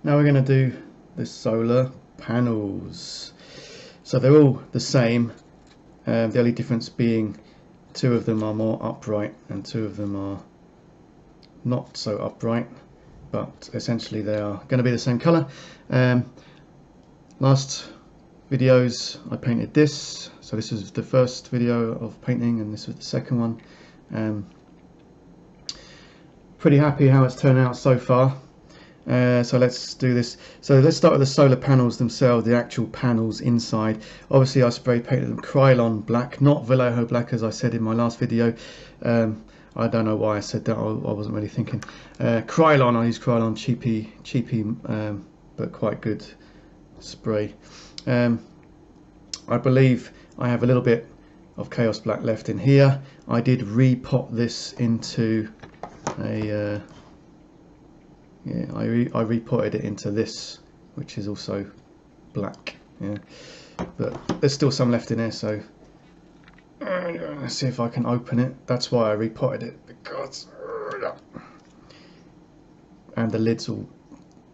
Now we're going to do the solar panels. So they're all the same, the only difference being two of them are more upright and two of them are not so upright, but essentially they are going to be the same colour. Last videos I painted this, so this was the first video of painting and this was the second one. Pretty happy how it's turned out so far. So let's do this. So let's start with the solar panels themselves, the actual panels inside. Obviously I spray painted them Krylon black, not Vallejo black as I said in my last video. I don't know why I said that, I wasn't really thinking. Krylon, I use Krylon, cheapy but quite good spray. I believe I have a little bit of Chaos Black left in here. I did repot this into a I repotted it into this, which is also black, yeah, but there's still some left in there, so let's see if I can open it. That's why I repotted it, because and the lid's all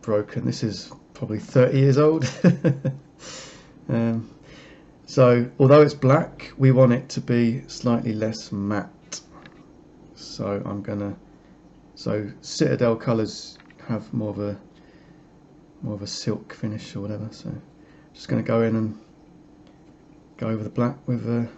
broken. This is probably 30 years old. So although it's black, we want it to be slightly less matte, so I'm gonna, so Citadel colours have more of a silk finish or whatever, so just going to go in and go over the black with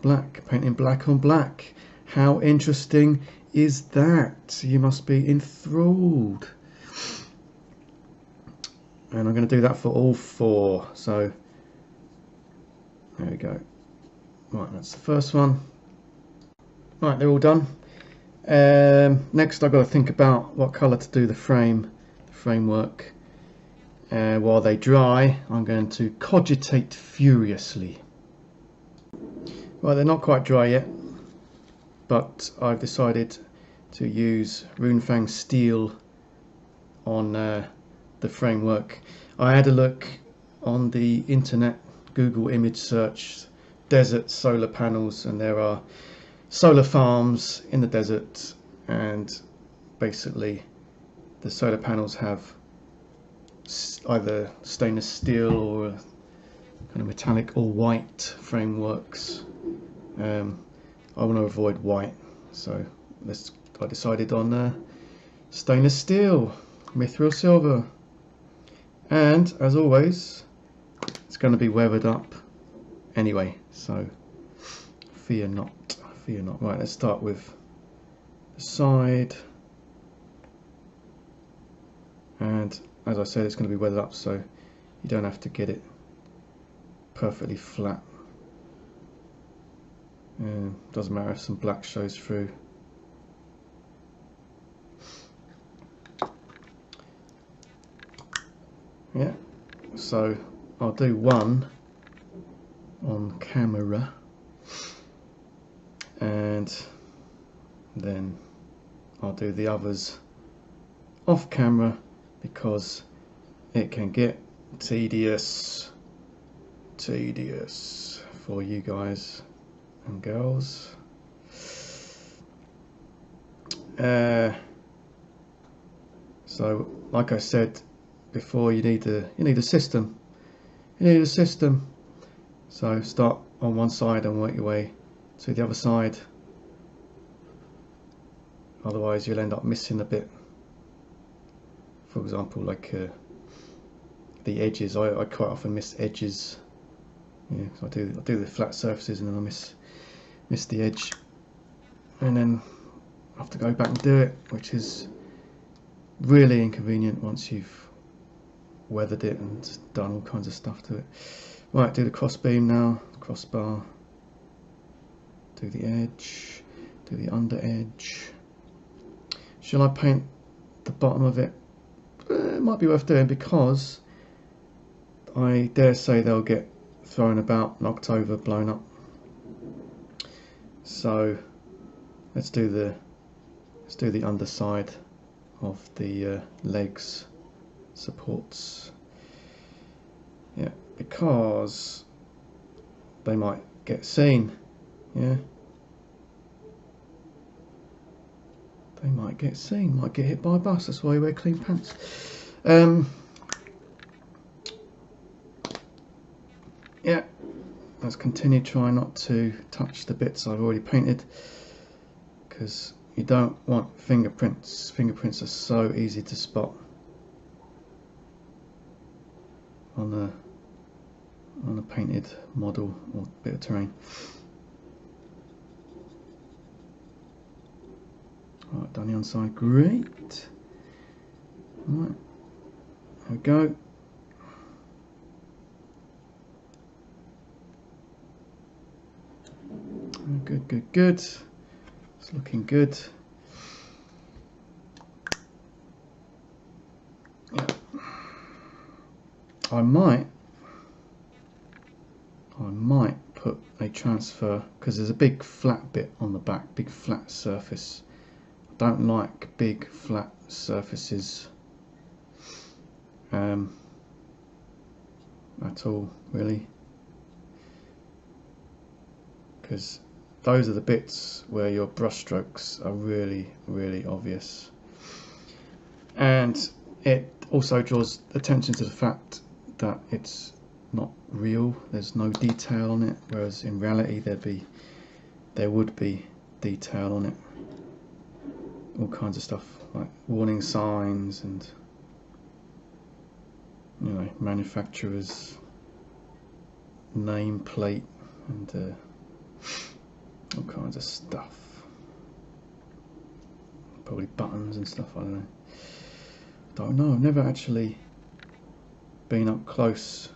black, painting black on black. How interesting is that? You must be enthralled. And I'm going to do that for all four, so there we go. Right, that's the first one. Right, they're all done. Next I've got to think about what colour to do the framework. While they dry, I'm going to cogitate furiously. Well, they're not quite dry yet, but I've decided to use Runefang steel on the framework. I had a look on the internet, Google image search, desert solar panels, and there are solar farms in the desert, and basically the solar panels have either stainless steel or kind of metallic or white frameworks. I want to avoid white, so I decided on stainless steel, mithril silver, and as always it's going to be weathered up anyway, so fear not. Right, let's start with the side, and as I said, it's going to be weathered up, so you don't have to get it perfectly flat. Doesn't matter if some black shows through. Yeah, so I'll do one on camera, and then I'll do the others off camera, because it can get tedious for you guys and girls. So like I said before, you need a system. So start on one side and work your way to the other side, otherwise you'll end up missing a bit. For example, like the edges, I quite often miss edges. Yeah, so I do the flat surfaces and then I miss the edge, and then I have to go back and do it, which is really inconvenient once you've weathered it and done all kinds of stuff to it. Right, do the crossbeam now, crossbar, do the edge, do the under edge. Shall I paint the bottom of it? It might be worth doing, because I dare say they'll get thrown about, knocked over, blown up. So let's do the underside of the legs supports. Yeah, because they might get seen. Yeah, they might get seen, might get hit by a bus. That's why you wear clean pants. Yeah, let's continue trying not to touch the bits I've already painted, because you don't want fingerprints. Fingerprints are so easy to spot on a painted model or bit of terrain. Right, done the inside, great. Right, there we go. Good, good, good. It's looking good. Yeah. I might put a transfer, because there's a big flat bit on the back, big flat surface. I don't like big flat surfaces at all, really, because those are the bits where your brush strokes are really, really obvious, and it also draws attention to the fact that it's not real. There's no detail on it, whereas in reality there would be detail on it. All kinds of stuff like warning signs and, you know, manufacturer's nameplate and all kinds of stuff. Probably buttons and stuff. I don't know. I've never actually been up close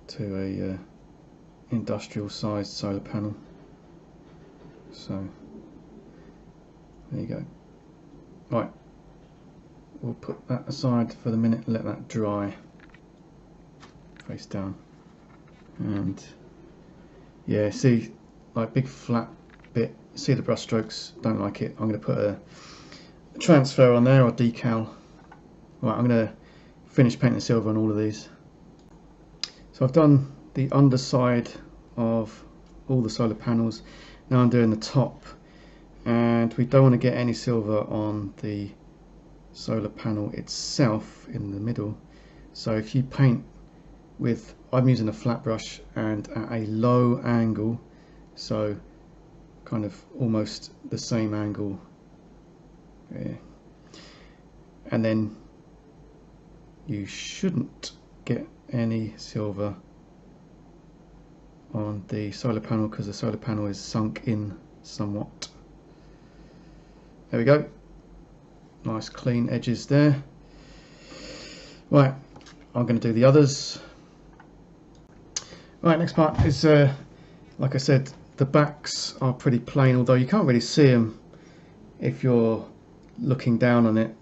to a industrial sized solar panel, so there you go. Right, we'll put that aside for the minute, let that dry face down. And yeah, see, like big flat bit, see the brush strokes, don't like it. I'm going to put a transfer on there, or decal. Right, I'm going to finish painting silver on all of these. So I've done the underside of all the solar panels. Now I'm doing the top, and we don't want to get any silver on the solar panel itself in the middle. So if you paint with, I'm using a flat brush and at a low angle, so kind of almost the same angle, yeah. And then you shouldn't get any silver on the solar panel, because the solar panel is sunk in somewhat. There we go, nice clean edges there. Right, I'm going to do the others. Right, next part is like I said, the backs are pretty plain, although you can't really see them if you're looking down on it,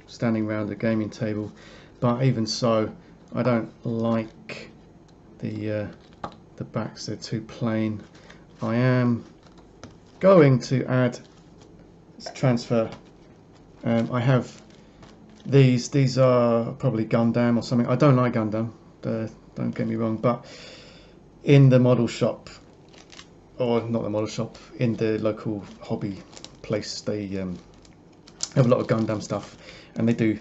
standing around a gaming table. But even so, I don't like the backs, they're too plain. I am going to add this transfer. I have these are probably Gundam or something. I don't like Gundam, don't get me wrong, but in the model shop, or not the model shop, in the local hobby place, they have a lot of Gundam stuff, and they do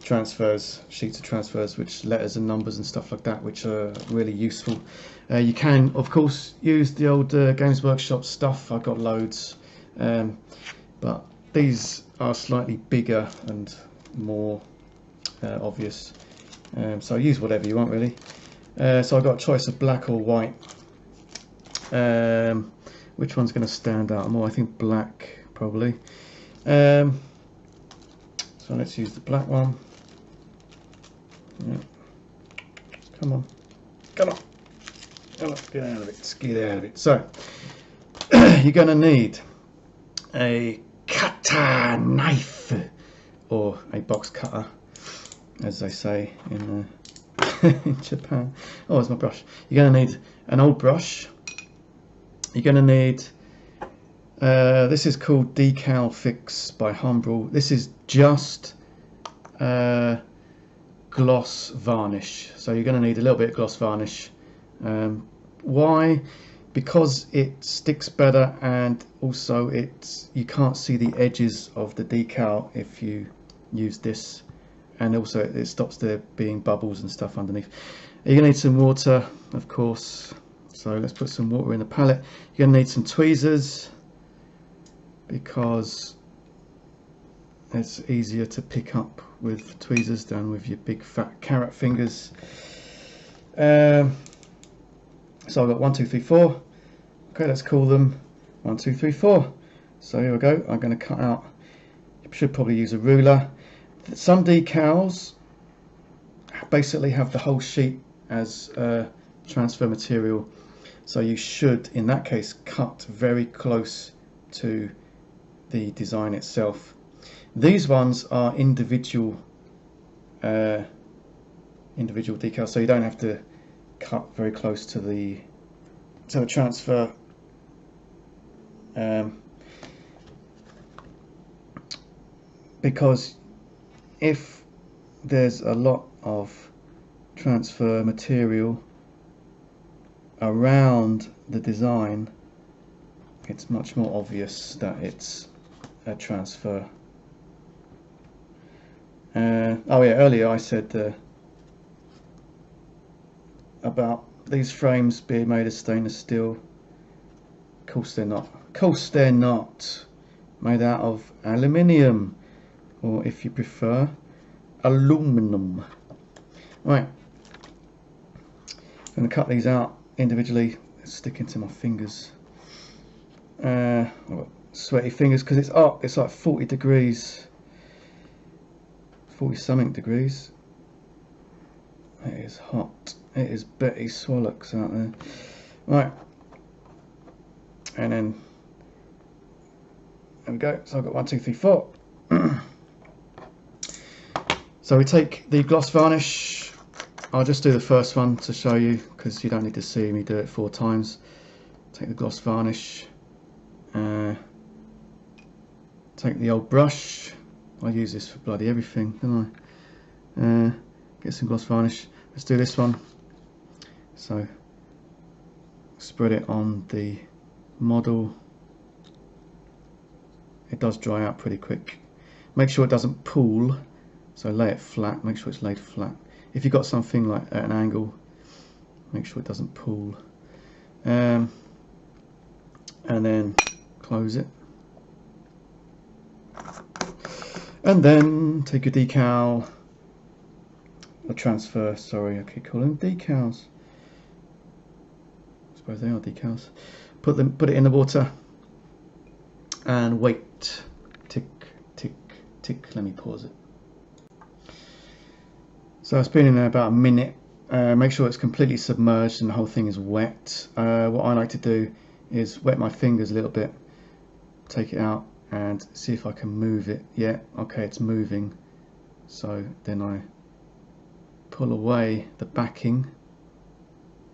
transfers, sheets of transfers, which letters and numbers and stuff like that, which are really useful. You can of course use the old Games Workshop stuff. I've got loads, but these are slightly bigger and more obvious, so use whatever you want, really. So I've got a choice of black or white. Which one's going to stand out more? I think black, probably. So let's use the black one. Yeah. Come on, come on, come on, get out of it, get out of it. So you're going to need a cutter knife, or a box cutter, as they say in in Japan. Oh, it's my brush. You're going to need an old brush. You're going to need, this is called Decal Fix by Humbrol. This is just gloss varnish. So you're going to need a little bit of gloss varnish. Why? Because it sticks better, and also you can't see the edges of the decal if you use this and also it stops there being bubbles and stuff underneath. You're going to need some water, of course, so let's put some water in the palette. You're going to need some tweezers because it's easier to pick up with tweezers than with your big fat carrot fingers. So I've got 1, 2, 3, 4. Okay, let's call them 1, 2, 3, 4. So here we go. I'm going to cut out. You should probably use a ruler. Some decals basically have the whole sheet as transfer material, so you should, in that case, cut very close to the design itself. These ones are individual decals, so you don't have to cut very close to the transfer. Because if there's a lot of transfer material around the design, it's much more obvious that it's a transfer. Oh yeah, earlier I said about these frames being made of stainless steel. Of course they're not. Of course they're not. Made out of aluminium, or if you prefer, aluminum. Right, I'm going to cut these out individually. It's sticking to my fingers. I've got sweaty fingers because it's up. It's like 40 degrees, 40 something degrees. It is hot. It is Betty Swallocks out there. Right, and then there we go. So I've got 1, 2, 3, 4. So we take the gloss varnish. I'll just do the first one to show you because you don't need to see me do it 4 times. Take the gloss varnish. Take the old brush. I use this for bloody everything, don't I? Get some gloss varnish. Let's do this one. So spread it on the model. It does dry out pretty quick. Make sure it doesn't pool, so lay it flat. Make sure it's laid flat. If you've got something like at an angle, make sure it doesn't pool. And then close it. And then take your decal, or transfer, sorry, I keep calling them decals. I suppose they are decals. Put it in the water and wait. Tick, tick, tick. Let me pause it. So it's been in there about a minute. Make sure it's completely submerged and the whole thing is wet. What I like to do is wet my fingers a little bit, take it out and see if I can move it. Yeah, okay, it's moving. So then I pull away the backing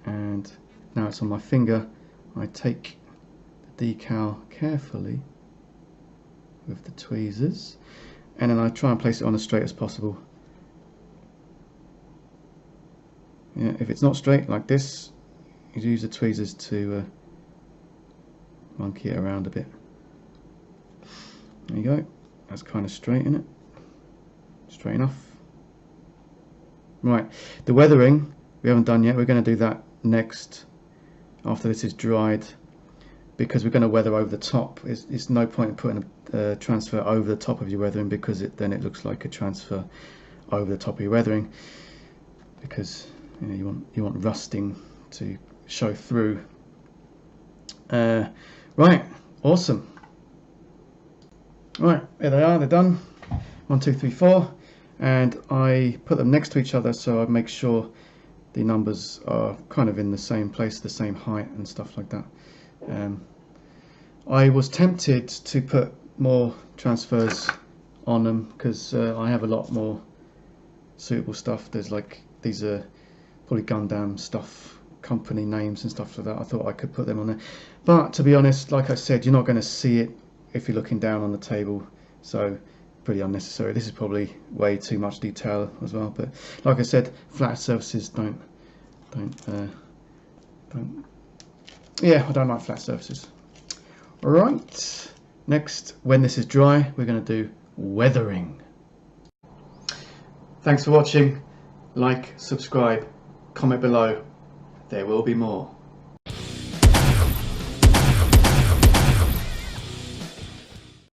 and now it's on my finger. I take the decal carefully with the tweezers and then I try and place it on as straight as possible. Yeah, if it's not straight like this, you use the tweezers to monkey it around a bit. There you go. That's kind of straight, isn't it? Straight enough. Right, the weathering we haven't done yet. We're going to do that next after this is dried, because we're going to weather over the top. It's no point in putting a transfer over the top of your weathering, because then it looks like a transfer over the top of your weathering, because you want rusting to show through. Right, awesome. Right, there they are, they're done. 1, 2, 3, 4, and I put them next to each other so I make sure the numbers are kind of in the same place, the same height and stuff like that. I was tempted to put more transfers on them because I have a lot more suitable stuff. There's like, these are probably Gundam stuff, company names and stuff like that. I thought I could put them on there, but to be honest, like I said, you're not going to see it if you're looking down on the table, so pretty unnecessary. This is probably way too much detail as well, but like I said, flat surfaces don't yeah, I don't like flat surfaces. Right, next, when this is dry, we're going to do weathering. Thanks for watching. Like, subscribe, comment below. There will be more.